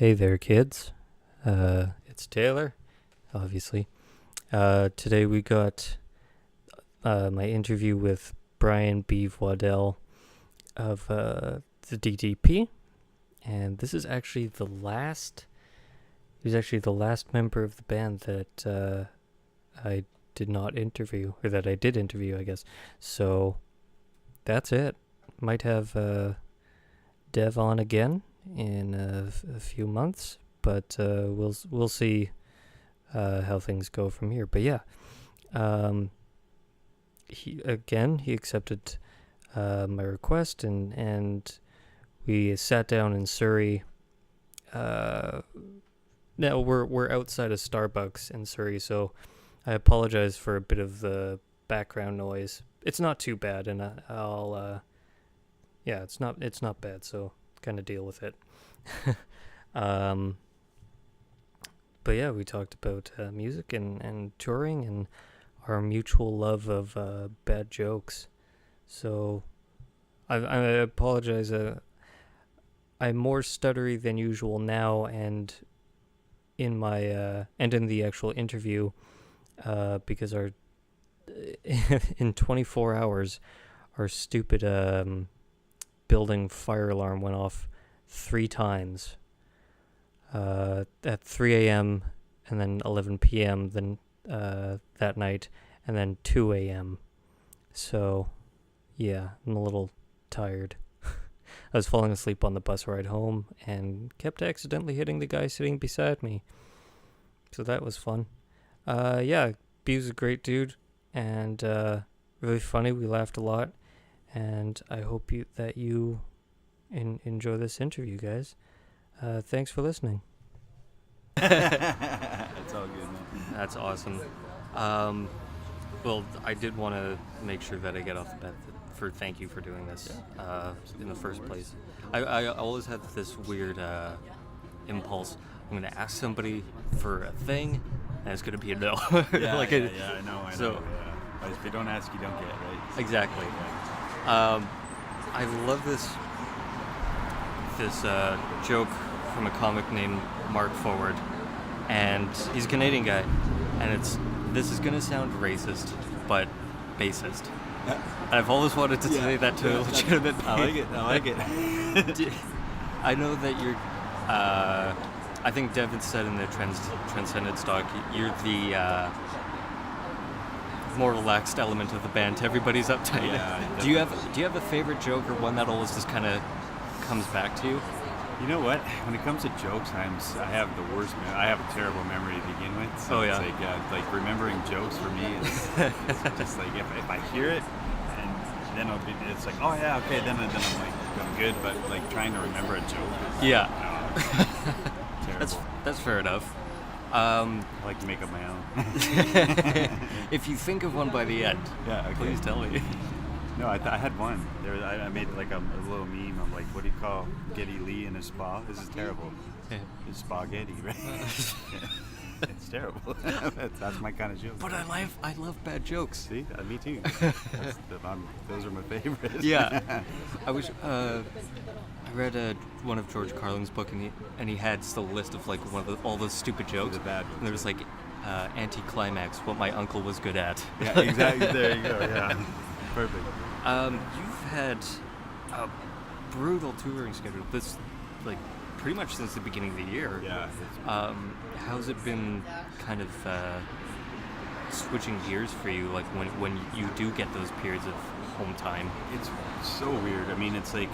Hey there, kids. It's Taylor, obviously. Today we got my interview with Beav Waddell of the DDP, and this is actually the last. He was actually the last member of the band that I did not interview, or that I did interview, I guess. So that's it. Might have Dev on again in a few months, but we'll see how things go from here. But yeah, he accepted my request, and we sat down in Surrey. Now we're outside of Starbucks in Surrey, so I apologize for a bit of the background noise. It's not too bad, and I'll it's not bad, so kind of deal with it. But yeah, we talked about music and touring and our mutual love of bad jokes. So I apologize. I'm more stuttery than usual now, and in my and in the actual interview, because our in 24 hours, our stupid building fire alarm went off 3 times. At 3 a.m. and then 11 p.m. then that night, and then 2 a.m. So, yeah, I'm a little tired. I was falling asleep on the bus ride home and kept accidentally hitting the guy sitting beside me. So that was fun. Yeah, Beav's a great dude and really funny. We laughed a lot, and I hope that you enjoy this interview, guys. Thanks for listening. It's all good, man. That's awesome. Well, I did want to make sure that I get off the bat for thank you for doing this in the first place. I always have this weird impulse. I'm going to ask somebody for a thing, and it's going to be a no. I know. So, But if you don't ask, you don't get, right? Exactly. Yeah. I love this joke from a comic named Mark Forward, and he's a Canadian guy, and this is gonna sound racist, but bassist. And I've always wanted to say that to a legitimate. I like it. I know that you're. I think Devin said in the Transcendence doc, you're the more relaxed element of the band. Everybody's uptight. Yeah, do you have a favorite joke, or one that always just kind of comes back to you? You know what? When it comes to jokes, I have the worst. I have a terrible memory to begin with. So oh yeah. It's like remembering jokes for me is it's just like if I hear it, and then it's like, oh yeah, okay, then I'm like I'm good. But like trying to remember a joke is terrible. That's fair enough. I like to make up my own. If you think of one by the end, please tell me. No, I had one. I made like a little meme of like, what do you call Geddy Lee in a spa? This is terrible. It's spaghetti, right? It's terrible. That's my kind of joke. But I love bad jokes. See, me too. Those are my favorites. Yeah. I wish. I read one of George Carlin's book, and he had still a list of like all those stupid jokes. The bad ones. And there was like anti-climax, what my uncle was good at. Yeah, exactly. There you go. Yeah. Perfect. You've had a brutal touring schedule. This, like, pretty much since the beginning of the year. Yeah. How's it been, kind of switching gears for you? Like when you do get those periods of home time. It's so weird. I mean, it's like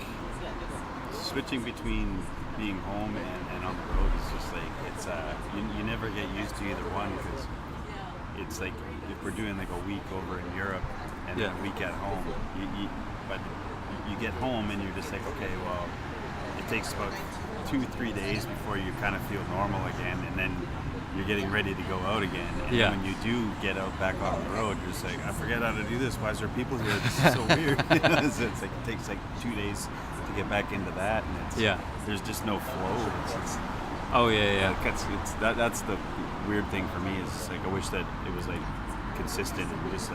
switching between being home and on the road is just like it's you never get used to either one, because it's like if we're doing like a week over in Europe and then a week at home, but you get home and you're just like, okay, well, it takes about 2-3 days before you kind of feel normal again, and then you're getting ready to go out again. And when you do get out back on the road, you're just like, I forget how to do this. Why is there people here? This is so weird. So it's like it takes like 2 days to get back into that, and there's just no flow. That's the weird thing for me. Is just like I wish that it was like consistent and just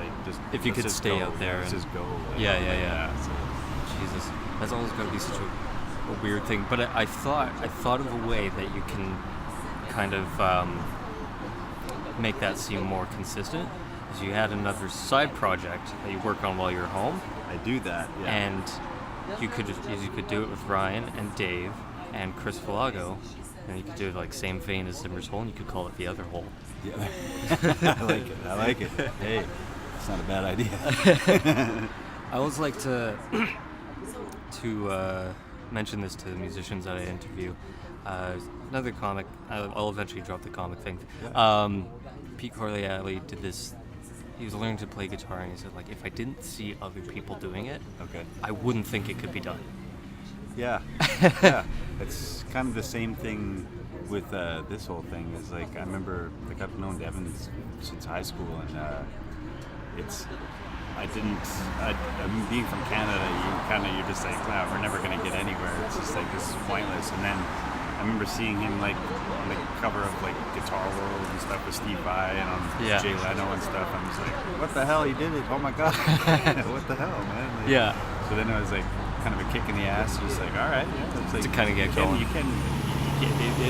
if you could stay go. out there Let's and just go. Yeah. So. Jesus, that's always got to be such a a weird thing, but I thought of a way that you can kind of make that seem more consistent. Is you had another side project that you work on while you're home. I do that, yeah. And you could do it with Ryan and Dave and Chris Valago, and you could do it like same vein as Zimmer's Hole, and you could call it The Other Hole. Yeah. I like it. Hey, it's not a bad idea. I always like to mention this to the musicians that I interview. Another comic, I'll eventually drop the comic thing. Yeah. Pete Corleale did this. He was learning to play guitar, and he said, like, if I didn't see other people doing it, okay, I wouldn't think it could be done. Yeah. Yeah. It's kind of the same thing with this whole thing. Is like, I remember, like, I've known Devin since high school, and I'm being from Canada, you're just like, wow, we're never going to get anywhere. It's just like, this is pointless. And then I remember seeing him like on the cover of like Guitar World and stuff with Steve Vai and on Jay Leno and stuff. I'm just like, what the hell, he did it? Oh my god, what the hell, man? Like, yeah. So then it was like kind of a kick in the ass, just like, all right, yeah, it's like, to kind of get going. It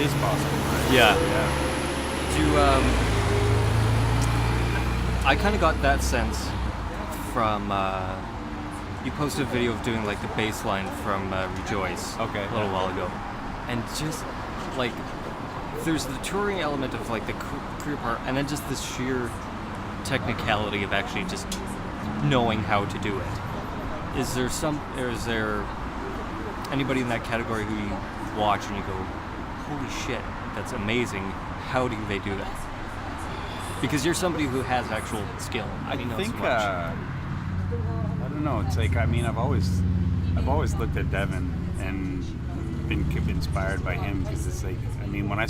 is possible, right? Yeah. Yeah. I kind of got that sense from you posted a video of doing like the bass line from Rejoice a little while ago, and just like there's the touring element of like the career part, and then just the sheer technicality of actually just knowing how to do it. Is there anybody in that category who you watch and you go, holy shit, that's amazing, how do they do that? Because you're somebody who has actual skill. I think I don't know. It's like, I mean, I've always looked at Devin and been inspired by him, because it's like, I mean, when I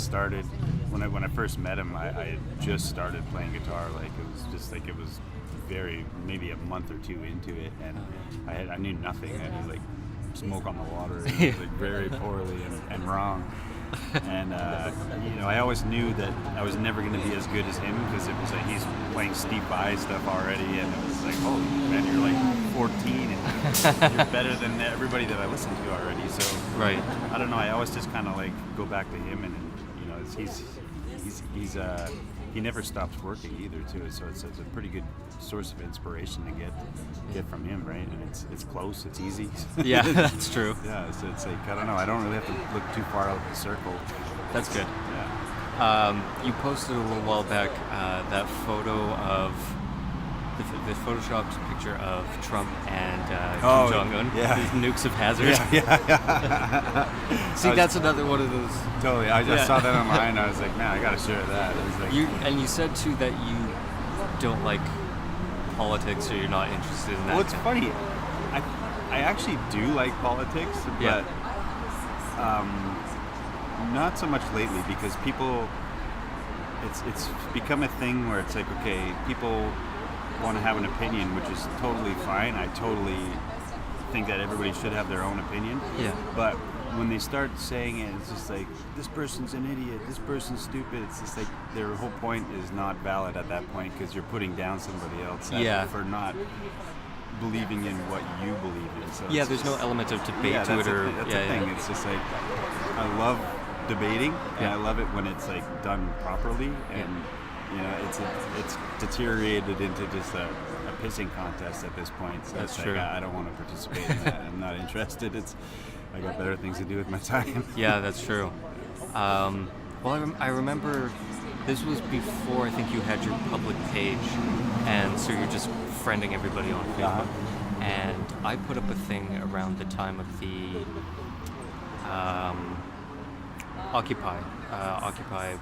first met him, I had just started playing guitar. Like, it was just like, it was maybe a month or two into it, and I knew nothing. I had like smoke on the water, and it was like very poorly and wrong. And I always knew that I was never going to be as good as him, because it was like he's playing Steve Vai stuff already, and it was like, holy man, you're like 14 and you're better than everybody that I listen to already. So right, I don't know. I always just kind of like go back to him, and he never stops working either too. So it's a pretty good source of inspiration to get from him, right? And it's close, it's easy. Yeah, that's true. Yeah, so it's like, I don't know, I don't really have to look too far out of the circle. That's good. Yeah. You posted a little while back that photo of the photoshopped picture of Trump and Kim Jong-un. Yeah. These nukes of hazard. Yeah. See, that's another one of those. Totally. I just saw that online, and I was like, man, I gotta share that. It was like, and you said too that you don't like politics, or you're not interested in that. Well, it's funny. I actually do like politics, but not so much lately, because people, it's become a thing where it's like, okay, people want to have an opinion, which is totally fine. I totally think that everybody should have their own opinion. Yeah. But when they start saying it, it's just like, this person's an idiot, this person's stupid. It's just like their whole point is not valid at that point, because you're putting down somebody else for not believing in what you believe in. So there's no element of debate to it. That's the thing. It's just like, I love debating, and I love it when it's like done properly, and it's deteriorated into just a pissing contest at this point. So that's it's true. Like, I don't want to participate in that. I'm not interested. I got better things to do with my time. Yeah, that's true. I remember this was before I think you had your public page, and so you're just friending everybody on Facebook. And I put up a thing around the time of the Occupy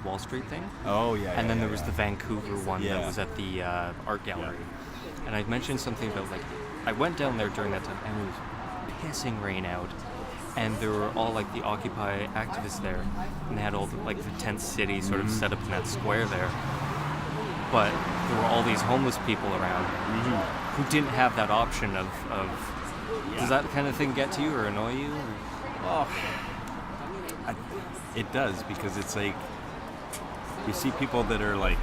Wall Street thing. Oh, yeah. And then there was the Vancouver one that was at the art gallery. Yeah. And I mentioned something about, like, I went down there during that time, and it was pissing rain out. And there were all, like, the Occupy activists there. And they had all, the tent city sort of set up in that square there. But there were all these homeless people around who didn't have that option of does that kind of thing get to you or annoy you? Well, it does, because it's like, you see people that are like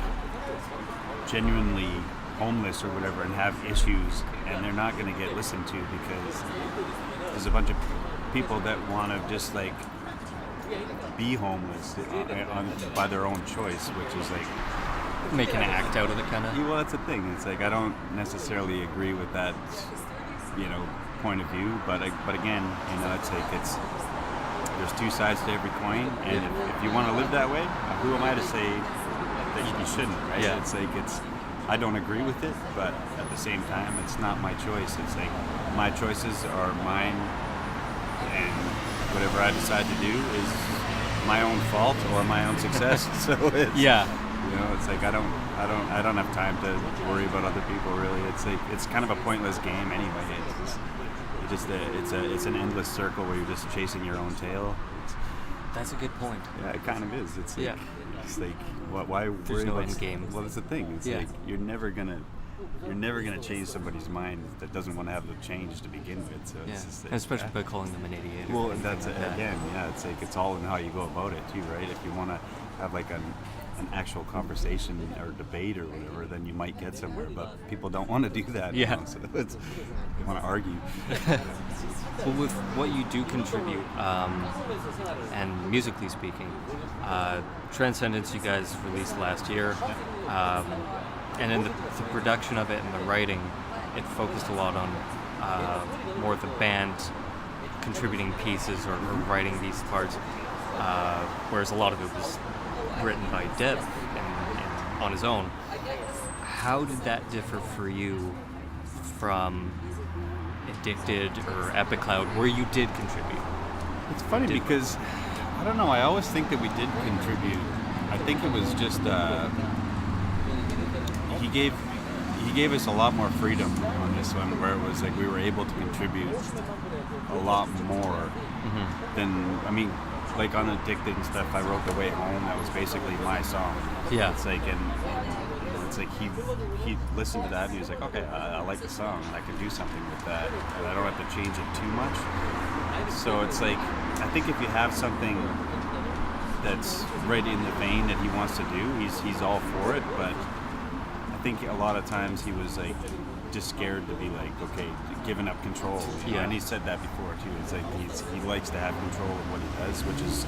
genuinely homeless or whatever and have issues, and they're not going to get listened to because there's a bunch of people that want to just like be homeless by their own choice, which is like Make an act out of it, kind of. well, that's the thing. It's like I don't necessarily agree with that, point of view. But again, it's like there's two sides to every coin, and if you want to live that way, who am I to say that you shouldn't? Right? Yeah. It's like I don't agree with it, but at the same time, it's not my choice. It's like my choices are mine, and whatever I decide to do is my own fault or my own success. So it's, it's like I don't have time to worry about other people really. It's like it's kind of a pointless game anyway. It's an endless circle where you're just chasing your own tail. That's a good point. Yeah, it kind of is. It's like it's like why There's worry no about end game. Well, that's the thing. It's like you're never gonna change somebody's mind that doesn't want to have the change to begin with. So it's just like, especially by calling them an idiot. Well, that's again, it's like it's all in how you go about it too, right? If you want to have like an actual conversation or debate or whatever, then you might get somewhere. But people don't want to do that. So they want to argue. Well, with what you do contribute, and musically speaking, Transcendence you guys released last year, and in the production of it and the writing, it focused a lot on more of the band contributing pieces or writing these parts, whereas a lot of it was written by Dev and on his own. How did that differ for you from Addicted or Epic Cloud, where you did contribute? It's funny because I don't know. I always think that we did contribute. I think it was just he gave us a lot more freedom on this one, where it was like we were able to contribute a lot more than like on Addicted and stuff. I wrote The Way Home. That was basically my song. Yeah. It's like it's like he listened to that and he was like, okay, I like the song. I can do something with that, and I don't have to change it too much. So it's like I think if you have something that's right in the vein that he wants to do, he's all for it. But I think a lot of times he was like just scared to be like, okay, giving up control. And he said that before too. It's like he likes to have control of what he does, which is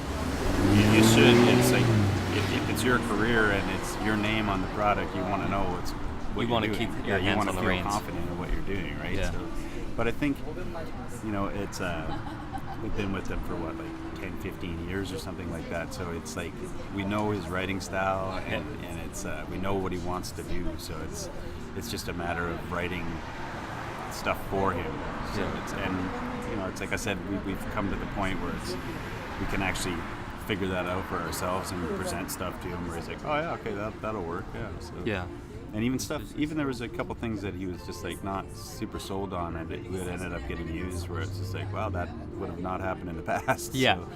you should. It's like if it's your career and it's your name on the product, you want to know what you want to keep your you hands want on to the feel reins. confident in what you're doing, right? Yeah. So, but I think it's we've been with them for what, like 10, 15 years or something like that. So it's like we know his writing style and it's we know what he wants to do. So it's just a matter of writing stuff for him. So it's like I said, we've come to the point where we can actually figure that out for ourselves and present stuff to him where he's like, oh yeah, okay, that'll work. And even there was a couple things that he was just like not super sold on, and it ended up getting used where it's just like, wow, that would have not happened in the past. So,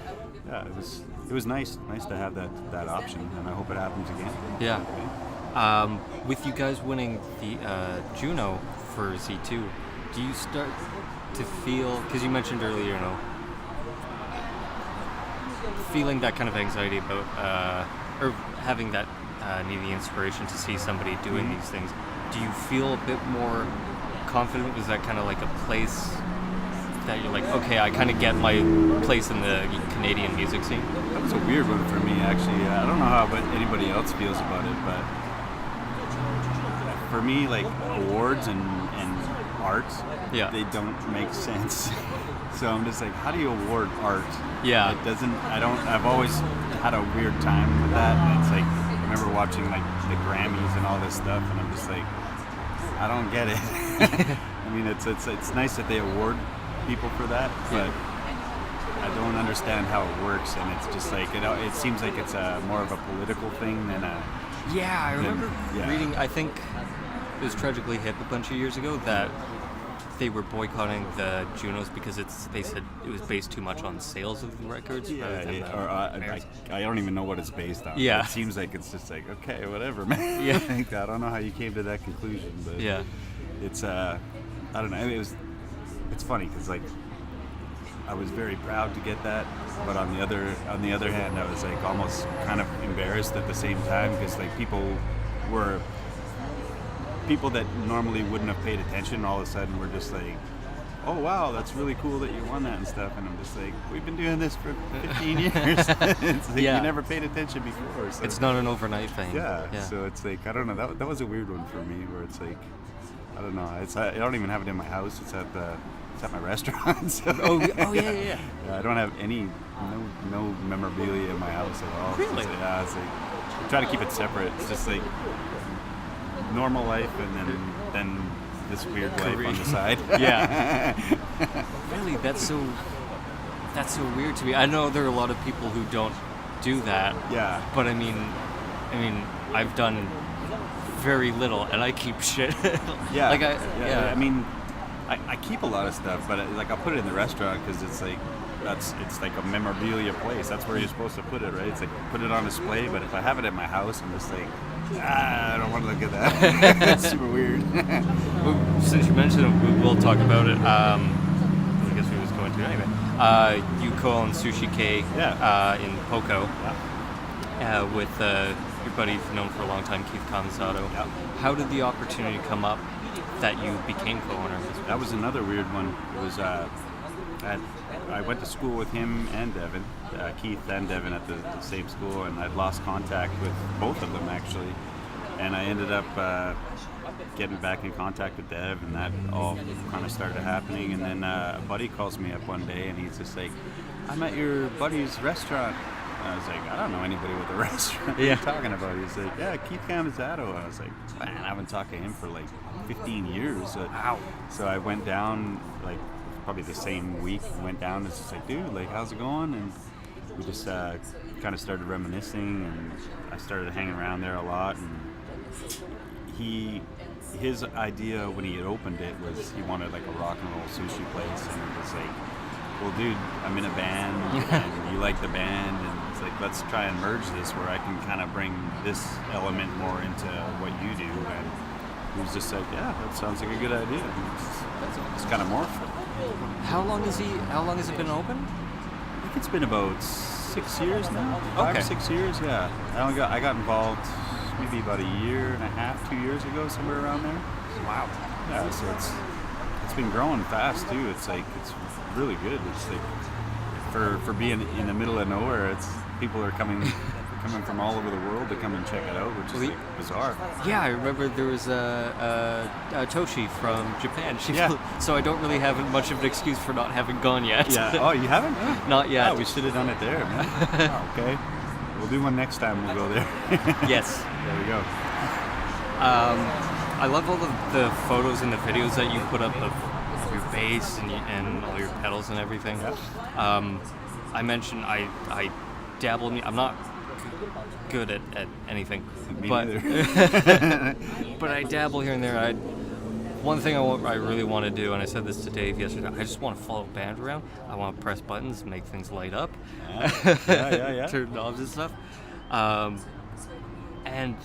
it was nice to have that option, and I hope it happens again. With you guys winning the Juno for Z2, do you start to feel, because you mentioned earlier, feeling that kind of anxiety about or having that need the inspiration to see somebody doing these things, do you feel a bit more confident? Was that kind of like a place that you're like, okay, I kind of get my place in the Canadian music scene? That was a weird one for me, actually. I don't know how anybody else feels about it, but for me, like awards and art, they don't make sense. So I'm just like, how do you award art? It doesn't. I've always had a weird time with that, and it's like I remember watching like the Grammys and all this stuff, and I'm just like, I don't get it. I mean, it's nice that they award people for that, but I don't understand how it works, and it's just like it seems like it's more of a political thing than a. I remember reading. I think it was Tragically Hip a bunch of years ago that they were boycotting the Junos because they said it was based too much on sales of the records. I don't even know what it's based on. It seems like it's just like, okay, whatever, man. I don't know how you came to that conclusion, but it's I don't know. It's funny because like I was very proud to get that, but on the other hand, I was like almost kind of embarrassed at the same time because like people that normally wouldn't have paid attention all of a sudden were just like oh wow, that's really cool that you won that and stuff. And I'm just like, we've been doing this for 15 years. It's like you never paid attention before. So. It's not an overnight thing. Yeah. So it's like, I don't know. That was a weird one for me, where it's like, I don't know. I don't even have it in my house. It's at my restaurant. So Yeah. I don't have no memorabilia in my house at all. Really? So it's like, I try to keep it separate. It's just like normal life, and then this weird life on the side. Yeah. Really, that's so weird to me. I know there are a lot of people who don't do that. Yeah. But I mean, I've done very little, and I keep shit. Yeah. Like I mean, I keep a lot of stuff, but like I'll put it in the restaurant because it's like it's like a memorabilia place. That's where you're supposed to put it, right? It's like put it on display. But if I have it at my house, I'm just like, I don't want to look at that. That's super weird. Well, since you mentioned it, we will talk about it. I guess we was going to anyway. You co-own Sushi K in Poco with your buddy you've known for a long time, Keith Conzato. Yeah. How did the opportunity come up that you became co-owner? That was another weird one. It was I went to school with him and Devin, Keith and Devin at the same school, and I'd lost contact with both of them actually. And I ended up getting back in contact with Dev, and that all kind of started happening. And then a buddy calls me up one day, and he's just like, "I'm at your buddy's restaurant." And I was like, "I don't know anybody with a restaurant." What are you talking about? He's like, "Yeah, Keith Conzato." And I was like, "Man, I haven't talked to him for like 15 years." Wow. So I went down, like probably the same week. Went down and was just like, "Dude, like, how's it going?" And we just kind of started reminiscing, and I started hanging around there a lot. And his idea when he had opened it was he wanted like a rock and roll sushi place, and it was like, well, dude, I'm in a band and you like the band, and it's like, let's try and merge this where I can kind of bring this element more into what you do. And he was just like, yeah, that sounds like a good idea. It's kind of morphed. How long has it been open? I think it's been about 6 years now. 5 or 6 years, yeah. I got involved maybe about a year and a half, 2 years ago, somewhere around there. Wow. Yeah, so it's been growing fast too. It's like, it's really good. It's like for being in the middle of nowhere, it's people are coming from all over the world to come and check it out, which is like bizarre. Yeah, I remember there was a Toshi from Japan. So I don't really have much of an excuse for not having gone yet. Yeah. Oh, you haven't? Not yet. Oh, we should have done it there, man. Oh, okay. We'll do one next time. We'll go there. Yes. There we go. I love all the photos and the videos that you put up of your bass and all your pedals and everything. Yeah. I mentioned I dabble in. I'm not good at anything, Me but neither. but I dabble here and there. One thing I really want to do, and I said this to Dave yesterday, I just want to follow a band around. I want to press buttons, make things light up, Yeah. turn knobs and stuff. And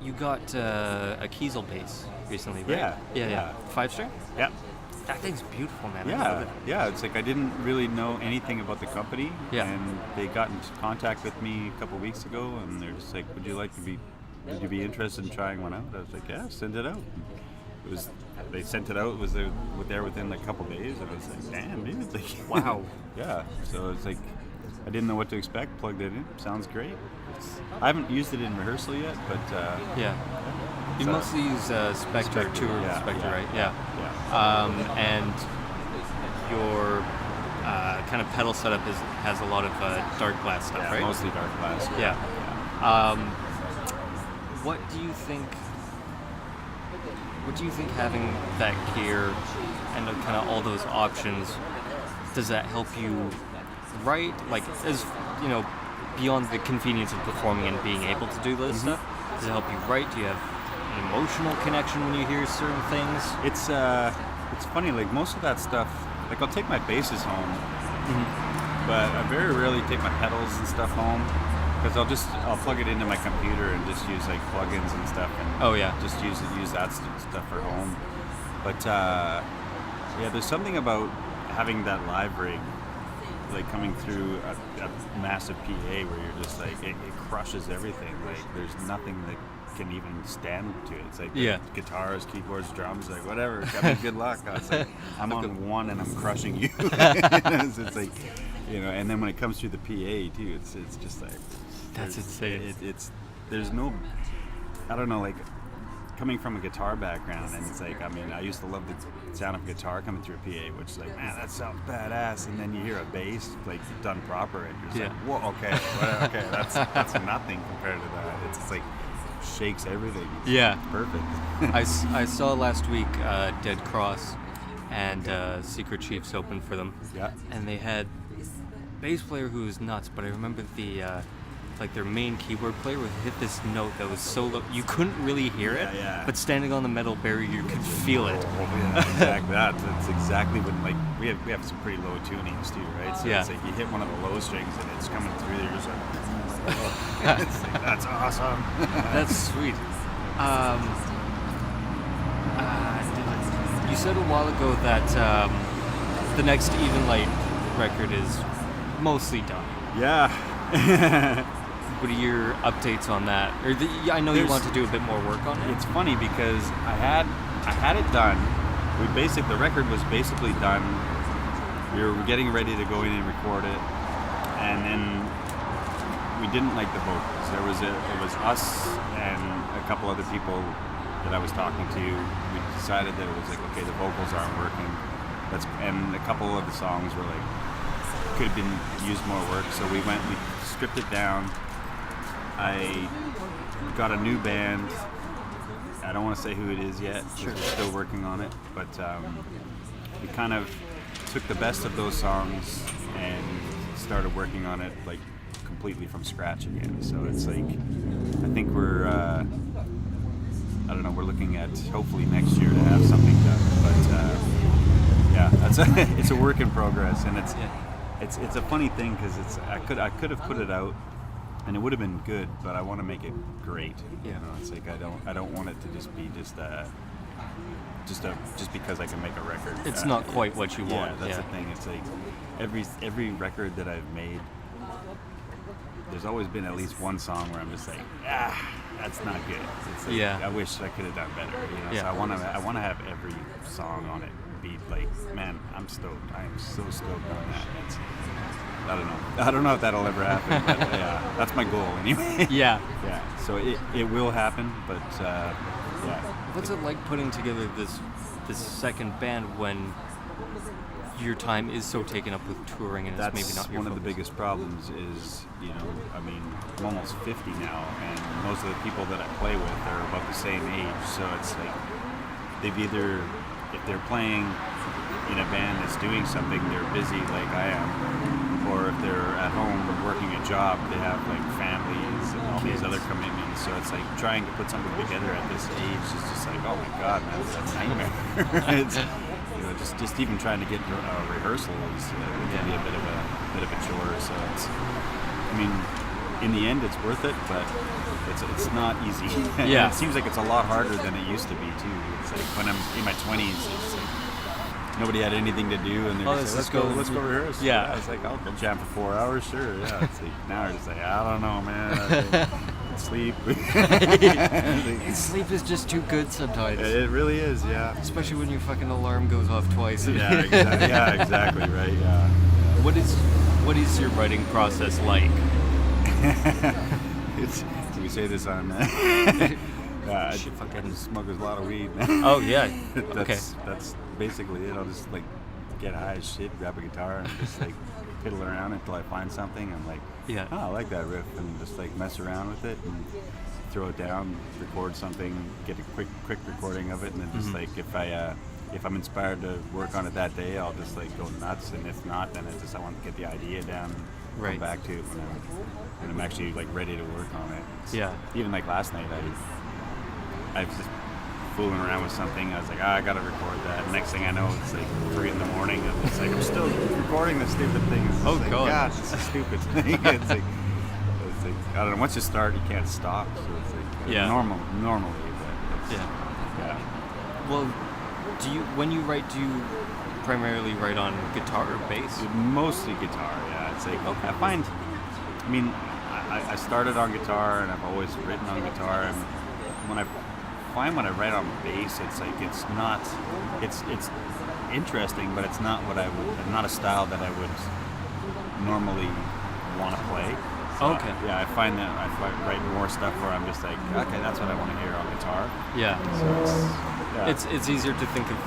you got a Kiesel bass recently, right? Yeah. 5-string? Yeah. That thing's beautiful, man. I love it. Yeah. It's like I didn't really know anything about the company, Yeah. and they got in contact with me a couple weeks ago, and they're just like, "Would you be interested in trying one out?" I was like, "Yeah, send it out." They sent it out. It was there within like a couple days, and I was like, "Damn, dude!" Like, Wow. Yeah. So it's like I didn't know what to expect. Plugged it in. Sounds great. I haven't used it in rehearsal yet, but Yeah. You mostly use Spectre, Tour Spectre, right? Yeah. And your kind of pedal setup has a lot of Darkglass stuff, right? Mostly Darkglass. Yeah. What do you think having that gear and kind of all those options, does that help you write? Like, as you know, beyond the convenience of performing and being able to do this stuff, does it help you write? Do you have an emotional connection when you hear certain things? It's funny, like most of that stuff, like I'll take my basses home, but I very rarely take my pedals and stuff home, because I'll plug it into my computer and just use like plugins and stuff, and just use that stuff for home. But there's something about having that live rig, like coming through a massive PA where you're just like, it crushes everything. Like there's nothing that can even stand to it. It's like guitars, keyboards, drums, like whatever. I mean, good luck. It's like I'm on one and I'm crushing you. It's like, and then when it comes through the PA too, it's just like that's insane. There's no, I don't know, like coming from a guitar background, and it's like, I mean, I used to love the sound of guitar coming through a PA, which is like, man, that sounds badass. And then you hear a bass like done proper, and you're just like, whoa, okay, that's nothing compared to that. It's just like shakes everything. It's perfect. I saw last week Dead Cross and Secret Chiefs open for them. Yeah. And they had a bass player who was nuts, but I remember their main keyboard player would hit this note that was so low you couldn't really hear it, but standing on the metal barrier you could feel it. Exactly. That's exactly when, like, we have some pretty low tunings too, right? So it's like you hit one of the low strings and it's coming through there, you're just like, it's like, that's awesome. That's sweet. You said a while ago that the next Even Light record is mostly done. Yeah. What are your updates on that? Or I know you want to do a bit more work on it. It's funny because I had it done. The record was basically done. We were getting ready to go in and record it, and then we didn't like the vocals. It was us and a couple other people that I was talking to. We decided that it was like, okay, the vocals aren't working. And a couple of the songs were like, could have been used more work. So we stripped it down. I got a new band. I don't want to say who it is yet. We're still working on it, but we kind of took the best of those songs and started working on it like completely from scratch again. So it's like, I think we're we're looking at hopefully next year to have something done. But it's a work in progress, and it's a funny thing because I could have put it out and it would have been good, but I want to make it great. It's like I don't want it to just be just because I can make a record. It's not quite what you want. That's the thing. It's like every record that I've made, there's always been at least one song where I'm just like, that's not good. It's like, I wish I could have done better. So I want to have every song on it be like, man, I'm stoked. I am so stoked on that. I don't know if that'll ever happen, but that's my goal anyway. Yeah. So it will happen, but What's it like putting together this second band when your time is so taken up with touring and it's maybe not your one focus? Of the biggest problems is, I mean, I'm almost 50 now, and most of the people that I play with are about the same age, so it's like they've either, if they're playing in a band that's doing something, they're busy like I am, or if they're at home working a job, they have like families and all these other commitments. So it's like trying to put something together at this age is just like, oh my god, man, it's a nightmare. It's, just even trying to get rehearsal is can be a bit of a chore. So it's, I mean, in the end, it's worth it, but it's not easy. It seems like it's a lot harder than it used to be too. It's like when I'm in my 20s, it's like nobody had anything to do, and they're just like, let's go rehearse. I was like, I'll go jam for 4 hours, sure. It's like, now we're just like, I don't know, man. Sleep. Sleep is just too good sometimes. It really is, Especially when your fucking alarm goes off twice. Exactly, right, What is your writing process like? Can we say this on... I fucking smugglers a lot of weed. Oh, yeah. That's basically it. I'll just like get high as shit, grab a guitar, and just like piddle around until I find something. I'm like, oh, I like that riff, and just like mess around with it and throw it down, record something, get a quick recording of it, and then just like if I'm inspired to work on it that day, I'll just like go nuts, and if not, then I want to get the idea down and come back to it when I'm actually like ready to work on it. Even like last night, I was just fooling around with something. I was like, I gotta record that. Next thing I know, it's like 3 in the morning. And it's like, I'm still recording this stupid thing. It's like, God, this is a stupid thing. It's like, I don't know. Once you start, you can't stop. So it's like normally. But Well, when you write, do you primarily write on guitar or bass? Mostly guitar. It's like I find. I mean, I started on guitar, and I've always written on guitar, and when I write on bass, it's like it's interesting, but it's not not a style that I would normally want to play. So Okay. I find that I write more stuff where I'm just like, okay, that's what I want to hear on guitar. Yeah. So It's easier to think of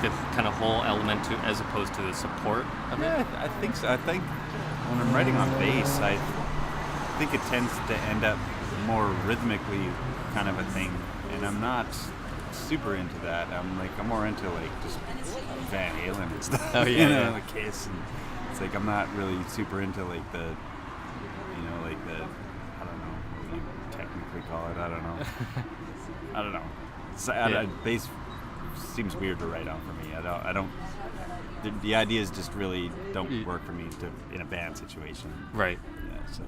the kind of whole element as opposed to the support of it. Yeah, I think so. I think when I'm writing on bass, I think it tends to end up more rhythmically kind of a thing, and I'm not super into that. I'm more into just Van Halen and stuff. Oh yeah, like Kiss, and it's like I'm not really super into the I don't know what you technically call it. I don't know. I don't know. Bass seems weird to write on for me. I don't. The ideas just really don't work for me in a band situation. Right. Yeah. So.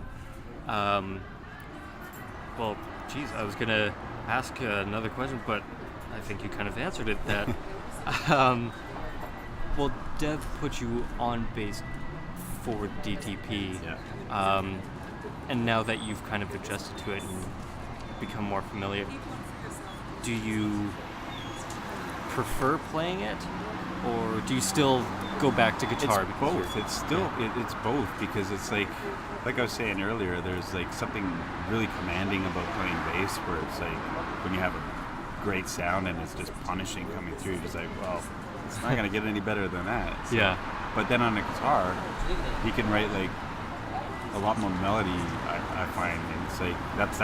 Well, geez, I was gonna ask another question, but I think you kind of answered it. That, well, Dev put you on bass for DTP. Yeah. And now that you've kind of adjusted to it and become more familiar, do you prefer playing it, or do you still go back to guitar? It's both. It's still it's both, because it's like I was saying earlier, there's something really commanding about playing bass, where it's when you have a great sound and it's just punishing coming through, you're just well, it's not gonna get any better than that. So, yeah. But then on the guitar, you can write a lot more melody. I find, and it's that's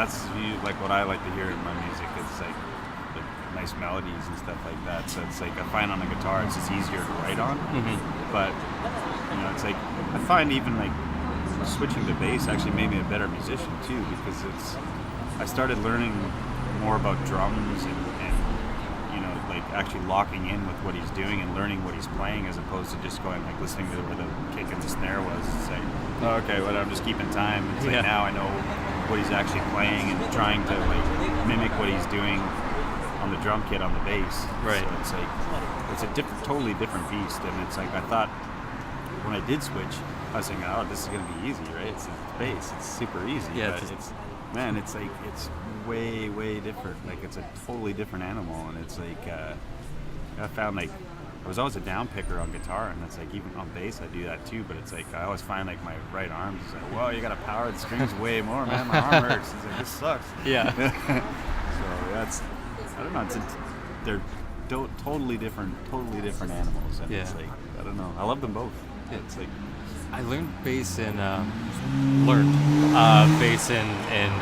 what I like to hear in my music. It's nice melodies and stuff like that. So it's I find on the guitar it's just easier to write on. Mm-hmm. But it's I find even switching to bass actually made me a better musician too, because I started learning more about drums and actually locking in with what he's doing and learning what he's playing, as opposed to just going listening to where the kick and the snare was. It's okay, well, I'm just keeping time. It's now I know what he's actually playing and trying to mimic what he's doing on the drum kit on the bass. Right. So it's a totally different beast, and it's I thought when I did switch, I was thinking, oh, this is gonna be easy, right? It's bass, it's super easy. Yeah. But it's way different. It's a totally different animal, and it's I found I was always a down picker on guitar, and it's even on bass I do that too. But it's I always find my right arm is well, you gotta power the strings way more, man. My arm hurts. It's this sucks. Yeah. So that's I don't know. They're totally different animals, and it's I don't know. I love them both. Yeah. It's I learned bass in bass in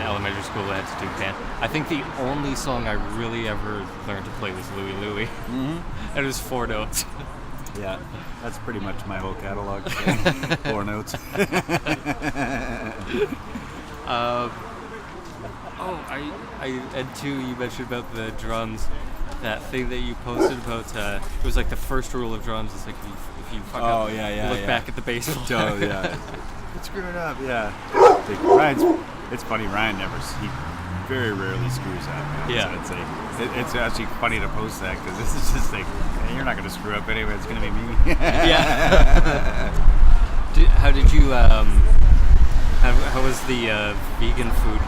elementary school. I had to do band. I think the only song I really ever learned to play was Louie Louie. Mm-hmm. And it was 4 notes. Yeah, that's pretty much my whole catalog. 4 notes. And too, you mentioned about the drums. That thing that you posted about, it was the first rule of drums. It's if you fuck up, you look back at the bass player. Oh, yeah. It's screwing up, yeah. It's funny, Ryan he very rarely screws up. Yeah. So it's actually funny to post that, because this is just hey, you're not going to screw up anyway, it's going to be me. Yeah. How did you, how was the vegan food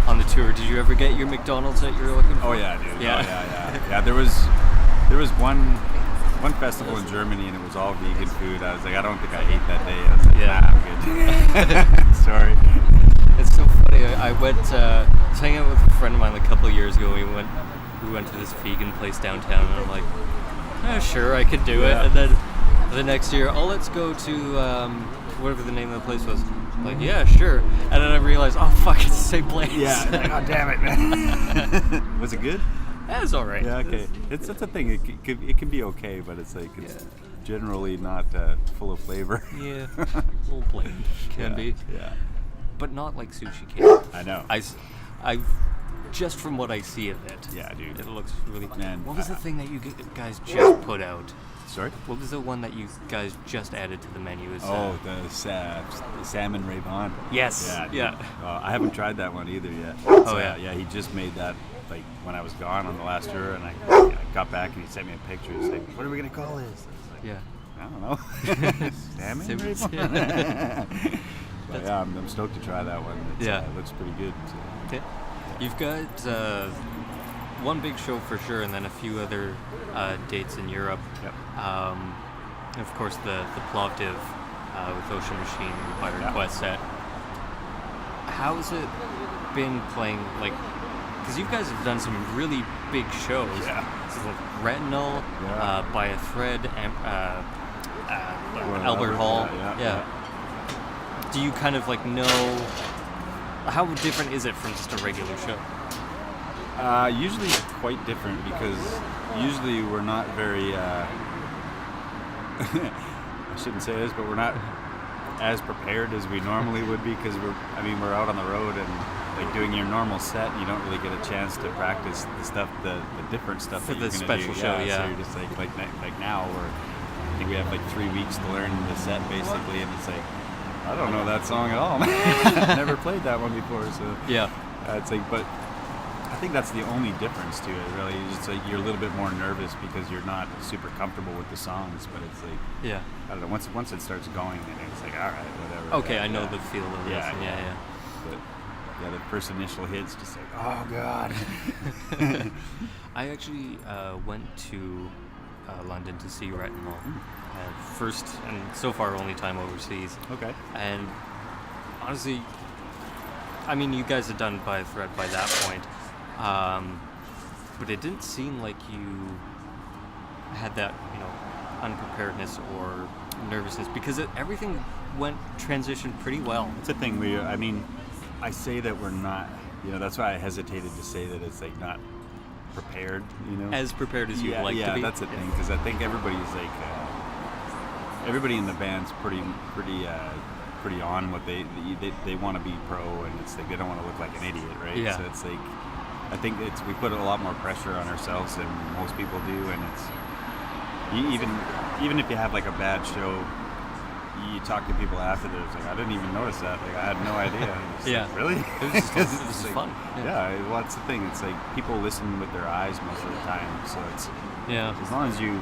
on the tour? Did you ever get your McDonald's that you were looking for? Oh yeah, dude. Yeah. Oh, yeah. There was one festival in Germany, and it was all vegan food. I was I don't think I ate that day. I was nah, I'm good. Sorry. It's so funny. I went was hanging out with a friend of mine a couple of years ago. We went to this vegan place downtown, and I'm sure I could do it. And then the next year, let's go to whatever the name of the place was. Yeah, sure. And then I realized, fuck, it's the same place. Yeah. Oh, damn it, man. Was it good? That was all right. Yeah, okay. That's a thing. It can be okay, but it's it's generally not full of flavor. Yeah, a little bland can be. Yeah. But not like sushi can. I know. I've just from what I see of it. Yeah, dude. It looks really. Man, what was the thing that you guys just put out? Sorry? What was the one that you guys just added to the menu? The salmon Ravon. Yes. Yeah. I haven't tried that one either yet. Yeah, he just made that when I was gone on the last tour, and I got back and he sent me a picture. He's what are we gonna call this? I don't know. Salmon Ravon. But I'm stoked to try that one. It looks pretty good. So. Okay. You've got one big show for sure, and then a few other dates in Europe. Yep. And of course, the Plovdiv with Ocean Machine by request set. How's it been playing, like, because you guys have done some really big shows. Yeah. This is like Retinal, By a Thread, and Albert Hall. Yeah. Do you kind of like know, how different is it from just a regular show? Usually quite different, because usually we're not very, I shouldn't say this, but we're not as prepared as we normally would be, because we're out on the road and like doing your normal set, you don't really get a chance to practice the stuff, the different stuff for that the you're gonna special do. show. So you're just like now, I think we have like 3 weeks to learn the set basically, and it's like, I don't know that song at all. Never played that one before, so it's like, but I think that's the only difference to it, really. It's like you're a little bit more nervous because you're not super comfortable with the songs, but it's like, I don't know, once it starts going, then it's like, all right, whatever. Okay, I know the feel of this. But the first initial hit's just like, oh god. I actually went to London to see Retinal. First and so far only time overseas. Okay. And honestly, I mean, you guys had done By a Thread by that point, but it didn't seem like you had that, unpreparedness or nervousness, because everything transitioned pretty well. It's a thing I say that we're not, that's why I hesitated to say that it's like not prepared, As prepared as you'd like to be. Yeah, that's the thing, because I think everybody's like, everybody in the band's pretty on what they want to be pro, and it's like they don't want to look like an idiot, right? Yeah. So it's like, I think we put a lot more pressure on ourselves than most people do, and it's even if you have like a bad show, you talk to people after that, it's like, I didn't even notice that, like I had no idea. Like, really? This is fun. Well, that's the thing, it's like people listen with their eyes most of the time, so it's as long as you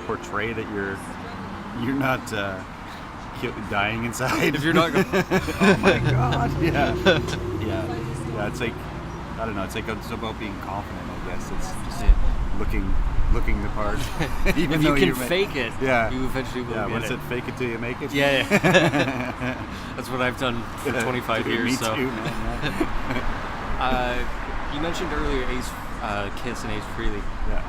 portray that you're not dying inside. If you're not going, oh my god. Yeah. It's like, I don't know. It's like, it's about being confident, I guess. It's just looking the part. Even if you can fake it, you eventually will get what's it. it? Fake it till you make it. Yeah. That's what I've done for 25 years. Me so. too, man. You mentioned earlier Kiss and Ace Frehley. Yeah.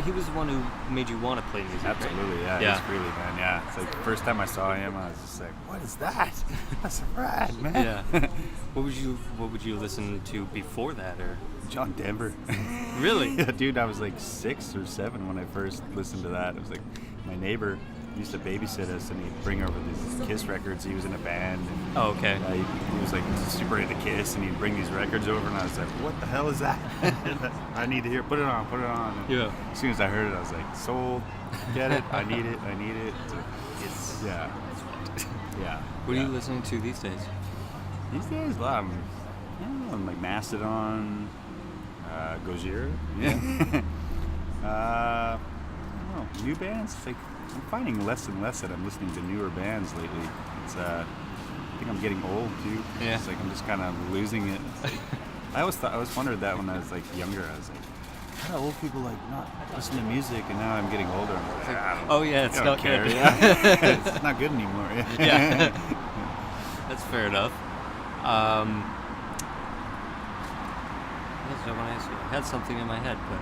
He was the one who made you want to play music. Absolutely, right? Ace Frehley, man. Yeah, it's like the first time I saw him, I was just like, "What is that? That's rad, man." Yeah. What would you listen to before that, or? John Denver. Really? Yeah, dude, I was like 6 or 7 when I first listened to that. It was like my neighbor used to babysit us, and he'd bring over these Kiss records. He was in a band. And, oh, okay. He was like super into Kiss, and he'd bring these records over, and I was like, "What the hell is that? I need to hear. Put it on. Put it on." And as soon as I heard it, I was like, "Sold. Get it. I need it. I need it." So, yeah. What are you listening to these days? These days, I'm like Mastodon, Gojira. Yeah. I don't know, new bands. It's like I'm finding less and less that I'm listening to newer bands lately. It's I think I'm getting old too. Yeah. It's like I'm just kind of losing it. Like, I always wondered that when I was like younger. I was like, how do old people like not listen to music? And now I'm getting older. I'm like, it's not care. good. Yeah. It's not good anymore. Yeah. That's fair enough. What else did I want to ask you? I had something in my head, but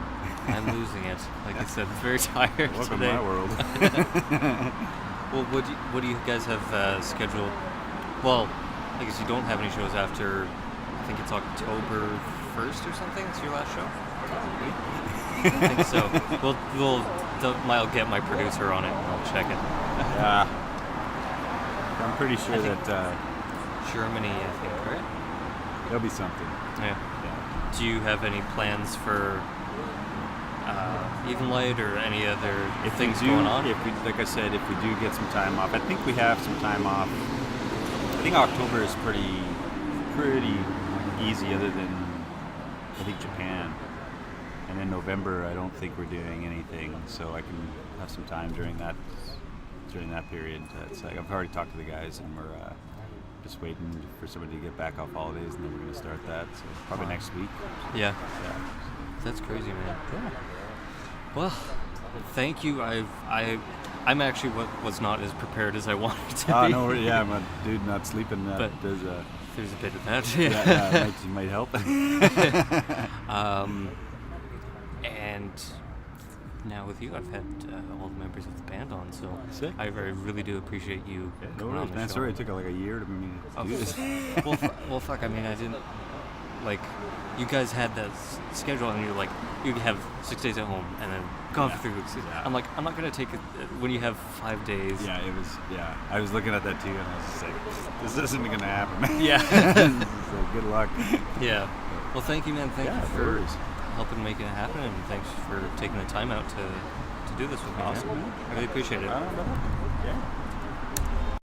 I'm losing it. Like I said, very tired Welcome today. to my world. Well, what do you guys have scheduled? Well, I guess you don't have any shows after, I think it's October 1st or something? It's your last show? I think so. I'll get my producer on it and I'll check it. Yeah. I'm pretty sure that... Germany, I think, right? There'll be something. Yeah. Do you have any plans for Even Light or any other things going on? Like I said, if we do get some time off, I think we have some time off. I think October is pretty easy, other than I think Japan. And in November, I don't think we're doing anything, so I can have some time during that period. It's like I've already talked to the guys, and just waiting for somebody to get back off holidays, and then we're going to start that. So probably next week. Yeah. That's crazy, man. Yeah. Well, thank you. I'm actually was not as prepared as I wanted to be. No, yeah, I'm a dude not sleeping. But does there's a bit of that. it might help. And now with you, I've had all the members of the band on, so Sick. I really do appreciate you coming on the man, show. sorry it took like a year to do this. Well, fuck. I mean, I didn't like. You guys had that schedule, and you're like, you have 6 days at home, and then gone for 3 weeks. Yeah. I'm like, I'm not gonna take it when you have 5 days. Yeah, it was. Yeah, I was looking at that too, and I was just like, this isn't gonna happen. Yeah. So good luck. Yeah. Well, thank you, man. Thank you for worries. helping make it happen, and thanks for taking the time out to do this with me. Awesome, man. man. I really appreciate it. Yeah.